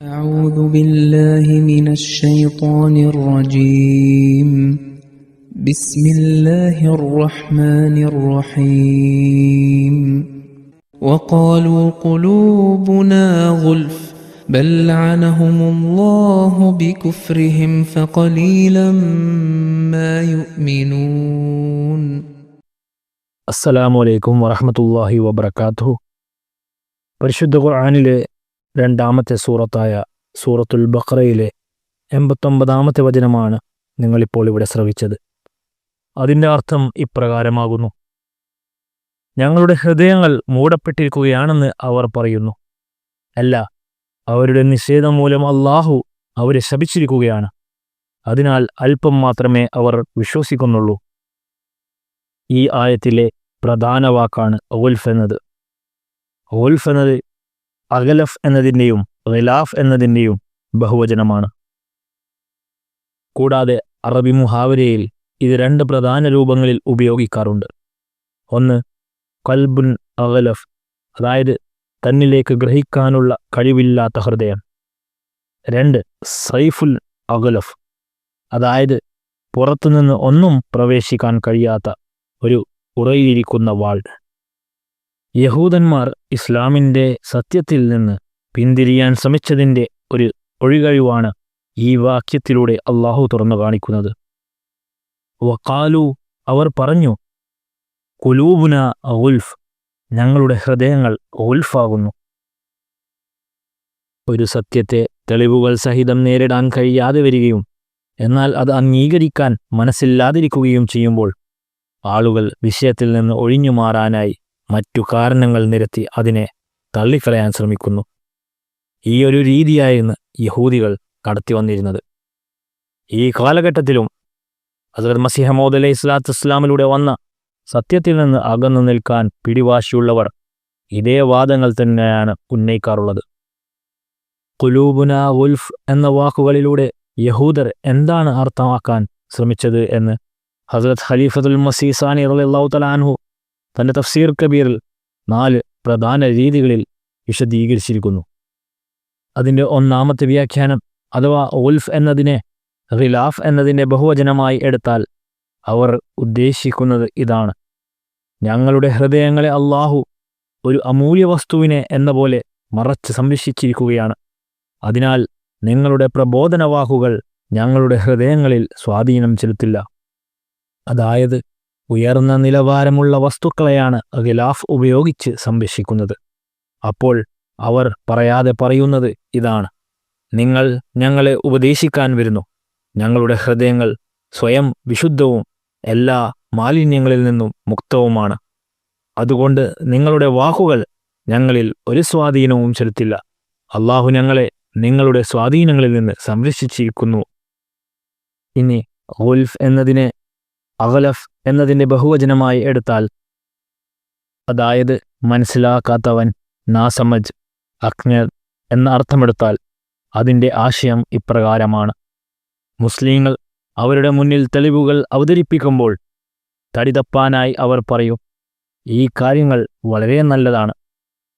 أعوذ بالله من الشيطان الرجيم بسم الله الرحمن الرحيم وقالوا قلوبنا غلف بل لعنهم الله بكفرهم فقليلا ما يؤمنون. അസ്സലാമു അലൈക്കും വറഹ്മത്തുള്ളാഹി വബറകാതുഹു. പരിശുദ്ധ ഖുർആനിലെ രണ്ടാമത്തെ സൂറത്തായ സൂറത്തുൽ ബഖറയിലെ 89-ാമത്തെ വചനമാണ് നിങ്ങളിപ്പോൾ ഇവിടെ ശ്രവിച്ചത്. അതിൻ്റെ അർത്ഥം ഇപ്രകാരമാകുന്നു: ഞങ്ങളുടെ ഹൃദയങ്ങൾ മൂടപ്പെട്ടിരിക്കുകയാണെന്ന് അവർ പറയുന്നു. അല്ല, അവരുടെ നിഷേധം മൂലം അല്ലാഹു അവരെ ശപിച്ചിരിക്കുകയാണ്. അതിനാൽ അല്പം മാത്രമേ അവർ വിശ്വസിക്കുന്നുള്ളൂ. ഈ ആയത്തിലെ പ്രധാന വാക്കാണ് ഗുൽഫ് എന്നത്. ഗുൽഫ് എന്നത് അഗലഫ് എന്നതിൻ്റെയും ഖിലാഫ് എന്നതിൻ്റെയും ബഹുവചനമാണ്. കൂടാതെ അറബി മുഹാവരയിൽ ഇത് രണ്ട് പ്രധാന രൂപങ്ങളിൽ ഉപയോഗിക്കാറുണ്ട്. ഒന്ന്, ഖൽബുൻ അഗലഫ്, അതായത് തന്നിലേക്ക് ഗ്രഹിക്കാനുള്ള കഴിവില്ലാത്ത ഹൃദയം. രണ്ട്, സൈഫുൽ അഗലഫ്, അതായത് പുറത്തുനിന്ന് ഒന്നും പ്രവേശിക്കാൻ കഴിയാത്ത ഒരു ഉറയിലിരിക്കുന്ന വാൾ. യഹൂദന്മാർ ഇസ്ലാമിൻ്റെ സത്യത്തിൽ നിന്ന് പിന്തിരിയാൻ ശ്രമിച്ചതിൻ്റെ ഒരു ഒഴികഴിവാണ് ഈ വാക്യത്തിലൂടെ അല്ലാഹു തുറന്നു കാണിക്കുന്നത്. വഖാലു, അവർ പറഞ്ഞു, ഖുലൂബുന ഗുൽഫ്, ഞങ്ങളുടെ ഹൃദയങ്ങൾ ഗുൽഫാകുന്നു. ഒരു സത്യത്തെ തെളിവുകൾ സഹിതം നേരിടാൻ കഴിയാതെ വരികയും എന്നാൽ അത് അംഗീകരിക്കാൻ മനസ്സില്ലാതിരിക്കുകയും ചെയ്യുമ്പോൾ ആളുകൾ വിഷയത്തിൽ നിന്ന് ഒഴിഞ്ഞു മാറാനായി മറ്റു കാരണങ്ങൾ നിരത്തി അതിനെ തള്ളിക്കളയാൻ ശ്രമിക്കുന്നു. ഈ ഒരു രീതിയായിരുന്നു യഹൂദികൾ കടത്തി വന്നിരുന്നത്. ഈ കാലഘട്ടത്തിലും ഹസ്രത്ത് മസീഹ് മൗഊദ് അലൈഹി സ്വലാത്തു വസ്സലാമിലൂടെ വന്ന സത്യത്തിൽ നിന്ന് അകന്നു നിൽക്കാൻ പിടിവാശിയുള്ളവർ ഇതേ വാദങ്ങൾ തന്നെയാണ് ഉന്നയിക്കാറുള്ളത്. ഖുലൂബുന ഗുൽഫ് എന്ന വാക്കുകളിലൂടെ യഹൂദർ എന്താണ് അർത്ഥമാക്കാൻ ശ്രമിച്ചത് എന്ന് ഹസ്രത്ത് ഖലീഫത്തുൽ മസീഹ് സാനി റളിയല്ലാഹു തആല അൻഹു തൻ്റെ തഫ്സീർ കബീറിൽ 4 പ്രധാന രീതികളിൽ വിശദീകരിച്ചിരിക്കുന്നു. അതിൻ്റെ ഒന്നാമത്തെ വ്യാഖ്യാനം അഥവാ ഗുൽഫ് എന്നതിനെ ഖിലാഫ് എന്നതിൻ്റെ ബഹുവചനമായി എടുത്താൽ അവർ ഉദ്ദേശിക്കുന്നത് ഇതാണ്: ഞങ്ങളുടെ ഹൃദയങ്ങളെ അല്ലാഹു ഒരു അമൂല്യ വസ്തുവിനെ എന്ന പോലെ മറച്ച് സംരക്ഷിച്ചിരിക്കുകയാണ്. അതിനാൽ നിങ്ങളുടെ പ്രബോധനവാക്കുകൾ ഞങ്ങളുടെ ഹൃദയങ്ങളിൽ സ്വാധീനം ചെലുത്തില്ല. അതായത് ഉയർന്ന നിലവാരമുള്ള വസ്തുക്കളെയാണ് ഖിലാഫ് ഉപയോഗിച്ച് സംരക്ഷിക്കുന്നത്. അപ്പോൾ അവർ പറയാതെ പറയുന്നത് ഇതാണ്: നിങ്ങൾ ഞങ്ങളെ ഉപദേശിക്കാൻ വരുന്നു. ഞങ്ങളുടെ ഹൃദയങ്ങൾ സ്വയം വിശുദ്ധവും എല്ലാ മാലിന്യങ്ങളിൽ നിന്നും മുക്തവുമാണ്. അതുകൊണ്ട് നിങ്ങളുടെ വാക്കുകൾ ഞങ്ങളിൽ ഒരു സ്വാധീനവും ചെലുത്തില്ല. അല്ലാഹു ഞങ്ങളെ നിങ്ങളുടെ സ്വാധീനങ്ങളിൽ നിന്ന് സംരക്ഷിച്ചിരിക്കുന്നു. ഇനി ഗുൽഫ് എന്നതിനെ അഗലഫ് എന്നതിൻ്റെ ബഹുവചനമായി എടുത്താൽ, അതായത് മനസ്സിലാക്കാത്തവൻ, നാസമജ്, അജ്ഞർ എന്ന അർത്ഥമെടുത്താൽ അതിൻ്റെ ആശയം ഇപ്രകാരമാണ്: മുസ്ലിങ്ങൾ അവരുടെ മുന്നിൽ തെളിവുകൾ അവതരിപ്പിക്കുമ്പോൾ തടിതപ്പാനായി അവർ പറയും, ഈ കാര്യങ്ങൾ വളരെ നല്ലതാണ്,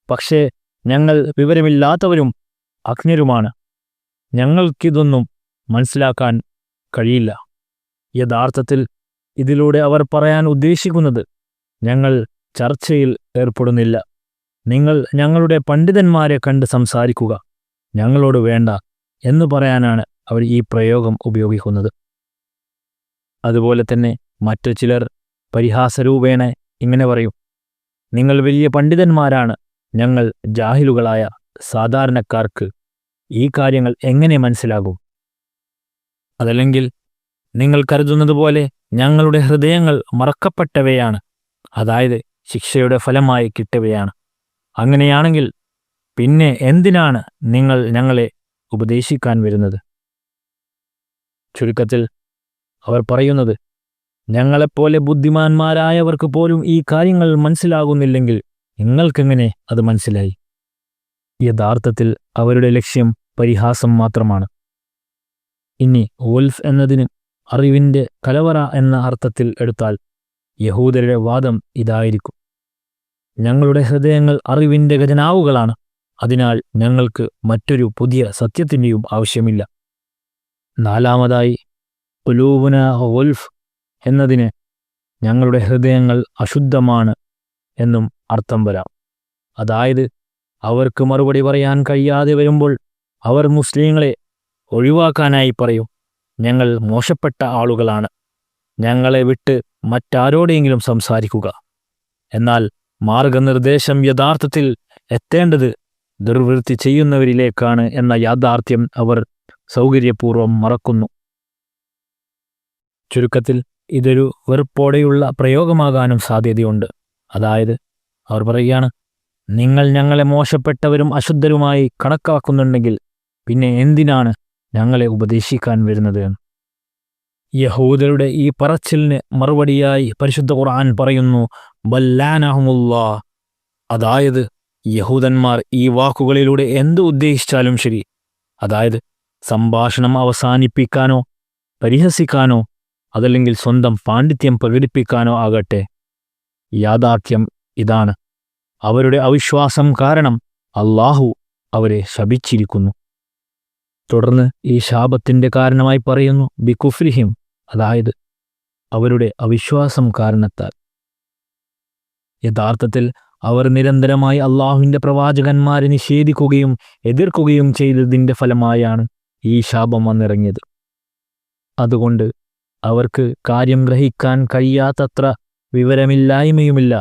പക്ഷേ ഞങ്ങൾ വിവരമില്ലാത്തവരും അജ്ഞരുമാണ്, ഞങ്ങൾക്കിതൊന്നും മനസ്സിലാക്കാൻ കഴിയില്ല. യഥാർത്ഥത്തിൽ ഇതിലൂടെ അവർ പറയാൻ ഉദ്ദേശിക്കുന്നത്, ഞങ്ങൾ ചർച്ചയിൽ ഏർപ്പെടുന്നില്ല, നിങ്ങൾ ഞങ്ങളുടെ പണ്ഡിതന്മാരെ കണ്ട് സംസാരിക്കുക, ഞങ്ങളോട് വേണ്ട എന്ന് പറയാനാണ് അവർ ഈ പ്രയോഗം ഉപയോഗിക്കുന്നത്. അതുപോലെ തന്നെ മറ്റു ചിലർ പരിഹാസരൂപേണ ഇങ്ങനെ പറയും: നിങ്ങൾ വലിയ പണ്ഡിതന്മാരാണ്, ഞങ്ങൾ ജാഹിലുകളായ സാധാരണക്കാർക്ക് ഈ കാര്യങ്ങൾ എങ്ങനെ മനസ്സിലാകും? അതല്ലെങ്കിൽ നിങ്ങൾ കരുതുന്നത് പോലെ ഞങ്ങളുടെ ഹൃദയങ്ങൾ മറക്കപ്പെട്ടവയാണ്, അതായത് ശിക്ഷയുടെ ഫലമായി കിട്ടവയാണ്. അങ്ങനെയാണെങ്കിൽ പിന്നെ എന്തിനാണ് നിങ്ങൾ ഞങ്ങളെ ഉപദേശിക്കാൻ വരുന്നത്? ചുരുക്കത്തിൽ അവർ പറയുന്നത്, ഞങ്ങളെപ്പോലെ ബുദ്ധിമാന്മാരായവർക്ക് പോലും ഈ കാര്യങ്ങൾ മനസ്സിലാകുന്നില്ലെങ്കിൽ നിങ്ങൾക്കെങ്ങനെ അത് മനസ്സിലായി? യഥാർത്ഥത്തിൽ അവരുടെ ലക്ഷ്യം പരിഹാസം മാത്രമാണ്. ഇനി ഗുൽഫ് എന്നതിന് അറിവിൻ്റെ കലവറ എന്ന അർത്ഥത്തിൽ എടുത്താൽ യഹൂദരുടെ വാദം ഇതായിരിക്കും: ഞങ്ങളുടെ ഹൃദയങ്ങൾ അറിവിൻ്റെ ഖജനാവുകളാണ്, അതിനാൽ ഞങ്ങൾക്ക് മറ്റൊരു പുതിയ സത്യത്തിൻ്റെയും ആവശ്യമില്ല. നാലാമതായി ഖുലൂബുന ഗുൽഫ് എന്നതിന് ഞങ്ങളുടെ ഹൃദയങ്ങൾ അശുദ്ധമാണ് എന്നും അർത്ഥം വരാം. അതായത് അവർക്ക് മറുപടി പറയാൻ കഴിയാതെ വരുമ്പോൾ അവർ മുസ്ലിങ്ങളെ ഒഴിവാക്കാനായി പറയും, ഞങ്ങൾ മോശപ്പെട്ട ആളുകളാണ്, ഞങ്ങളെ വിട്ട് മറ്റാരോടെങ്കിലും സംസാരിക്കുക. എന്നാൽ മാർഗനിർദ്ദേശം യഥാർത്ഥത്തിൽ എത്തേണ്ടത് ദുർവൃത്തി ചെയ്യുന്നവരിലേക്കാണ് എന്ന യാഥാർത്ഥ്യം അവർ സൗകര്യപൂർവ്വം മറക്കുന്നു. ചുരുക്കത്തിൽ ഇതൊരു വെറുപ്പോടെയുള്ള പ്രയോഗമാകാനും സാധ്യതയുണ്ട്. അതായത് അവർ പറയുകയാണ്, നിങ്ങൾ ഞങ്ങളെ മോശപ്പെട്ടവരും അശുദ്ധരുമായി കണക്കാക്കുന്നുണ്ടെങ്കിൽ പിന്നെ എന്തിനാണ് ഞങ്ങളെ ഉപദേശിക്കാൻ വരുന്നത്? യഹൂദരുടെ ഈ പറച്ചിലിന് മറുപടിയായി പരിശുദ്ധ ഖുർആൻ പറയുന്നു, ബല്ലാനഹുമുല്ലാ. അതായത് യഹൂദന്മാർ ഈ വാക്കുകളിലൂടെ എന്ത് ഉദ്ദേശിച്ചാലും ശരി, അതായത് സംഭാഷണം അവസാനിപ്പിക്കാനോ പരിഹസിക്കാനോ അതല്ലെങ്കിൽ സ്വന്തം പാണ്ഡിത്യം പ്രകടിപ്പിക്കാനോ ആകട്ടെ, യാഥാർത്ഥ്യം ഇതാണ്: അവരുടെ അവിശ്വാസം കാരണം അല്ലാഹു അവരെ ശപിച്ചിരിക്കുന്നു. തുടർന്ന് ഈ ശാപത്തിൻ്റെ കാരണമായി പറയുന്നു ബികുഫ്രിഹിം, അതായത് അവരുടെ അവിശ്വാസം കാരണത്താൽ. യഥാർത്ഥത്തിൽ അവർ നിരന്തരമായി അള്ളാഹുവിൻ്റെ പ്രവാചകന്മാരെ നിഷേധിക്കുകയും എതിർക്കുകയും ചെയ്തതിൻ്റെ ഫലമായാണ് ഈ ശാപം വന്നിറങ്ങിയത്. അതുകൊണ്ട് അവർക്ക് കാര്യം ഗ്രഹിക്കാൻ കഴിയാത്തത്ര വിവരമില്ലായ്മയുമില്ല,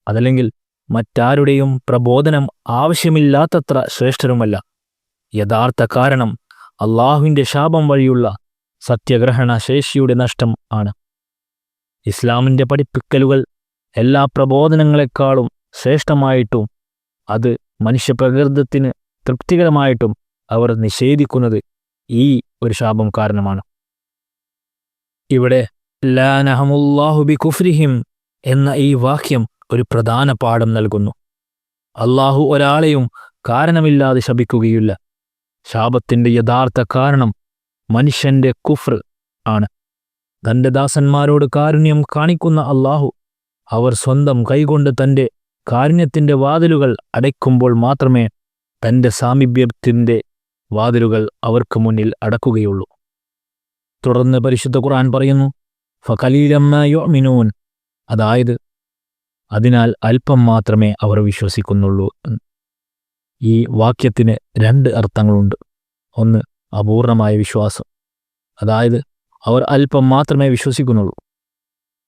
അതല്ലെങ്കിൽ മറ്റാരുടെയും പ്രബോധനം ആവശ്യമില്ലാത്തത്ര ശ്രേഷ്ഠരുമല്ല. യഥാർത്ഥ കാരണം അള്ളാഹുവിൻ്റെ ശാപം വഴിയുള്ള സത്യഗ്രഹണ ശേഷിയുടെ നഷ്ടം ആണ്. ഇസ്ലാമിൻ്റെ പഠിപ്പിക്കലുകൾ എല്ലാ പ്രബോധനങ്ങളെക്കാളും ശ്രേഷ്ഠമായിട്ടും അത് മനുഷ്യപ്രകൃതത്തിന് തൃപ്തികരമായിട്ടും അവർ നിഷേധിക്കുന്നത് ഈ ഒരു ശാപം കാരണമാണ്. ഇവിടെ ലാനഹമുല്ലാഹു ബികുഫ്രിഹിം എന്ന ഈ വാക്യം ഒരു പ്രധാന പാഠം നൽകുന്നു. അള്ളാഹു ഒരാളെയും കാരണമില്ലാതെ ശപിക്കുകയില്ല. ശാപത്തിൻ്റെ യഥാർത്ഥ കാരണം മനുഷ്യൻ്റെ കുഫ്ർ ആണ്. തൻ്റെ ദാസന്മാരോട് കാരുണ്യം കാണിക്കുന്ന അള്ളാഹു അവർ സ്വന്തം കൈകൊണ്ട് തൻ്റെ കാരുണ്യത്തിൻ്റെ വാതിലുകൾ അടയ്ക്കുമ്പോൾ മാത്രമേ തൻ്റെ സാമീപ്യത്തിൻ്റെ വാതിലുകൾ അവർക്ക് മുന്നിൽ അടക്കുകയുള്ളൂ. തുടർന്ന് പരിശുദ്ധ ഖുർആൻ പറയുന്നു, ഫഖലീലം മാ യുഅ്മിനൂൻ, അതായത് അതിനാൽ അല്പം മാത്രമേ അവർ വിശ്വസിക്കുന്നുള്ളൂ. ഈ വാക്യത്തിന് രണ്ട് അർത്ഥങ്ങളുണ്ട്. ഒന്ന്, അപൂർണമായ വിശ്വാസം, അതായത് അവർ അല്പം മാത്രമേ വിശ്വസിക്കുന്നുള്ളൂ.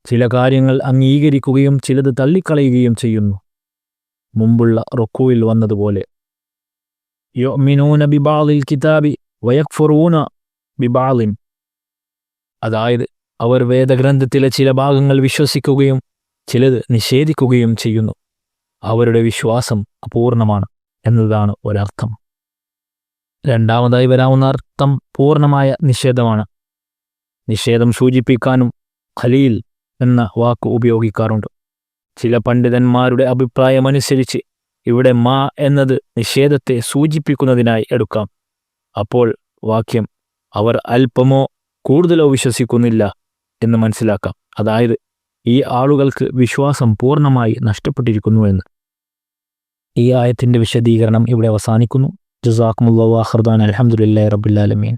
ചില കാര്യങ്ങൾ അംഗീകരിക്കുകയും ചിലത് തള്ളിക്കളയുകയും ചെയ്യുന്നു. മുമ്പുള്ള റുക്കൂയിൽ വന്നതുപോലെ യുഅ്മിനൂന ബിബഅദിൽ കിതാബി വയക്ഫുറൂന ബിബഅദിൻ, അതായത് അവർ വേദഗ്രന്ഥത്തിലെ ചില ഭാഗങ്ങൾ വിശ്വസിക്കുകയും ചിലത് നിഷേധിക്കുകയും ചെയ്യുന്നു. അവരുടെ വിശ്വാസം അപൂർണമാണ് എന്നതാണ് ഒരർത്ഥം. രണ്ടാമതായി വരാവുന്ന അർത്ഥം പൂർണ്ണമായ നിഷേധമാണ്. നിഷേധം സൂചിപ്പിക്കാനും ഖലീൽ എന്ന വാക്ക് ഉപയോഗിക്കാറുണ്ട്. ചില പണ്ഡിതന്മാരുടെ അഭിപ്രായമനുസരിച്ച് ഇവിടെ മാ എന്നത് നിഷേധത്തെ സൂചിപ്പിക്കുന്നതിനായി എടുക്കാം. അപ്പോൾ വാക്യം അവർ അല്പമോ കൂടുതലോ വിശ്വസിക്കുന്നില്ല എന്ന് മനസ്സിലാക്കാം. അതായത് ഈ ആളുകൾക്ക് വിശ്വാസം പൂർണ്ണമായി നഷ്ടപ്പെട്ടിരിക്കുന്നുവെന്ന്. ഈ ആയത്തിൻ്റെ വിശദീകരണം ഇവിടെ അവസാനിക്കുന്നു. ജസാക്കുമുല്ലാഹു ഖൈറൻ. അൽഹംദുലില്ലാഹി റബ്ബിൽ ആലമീൻ.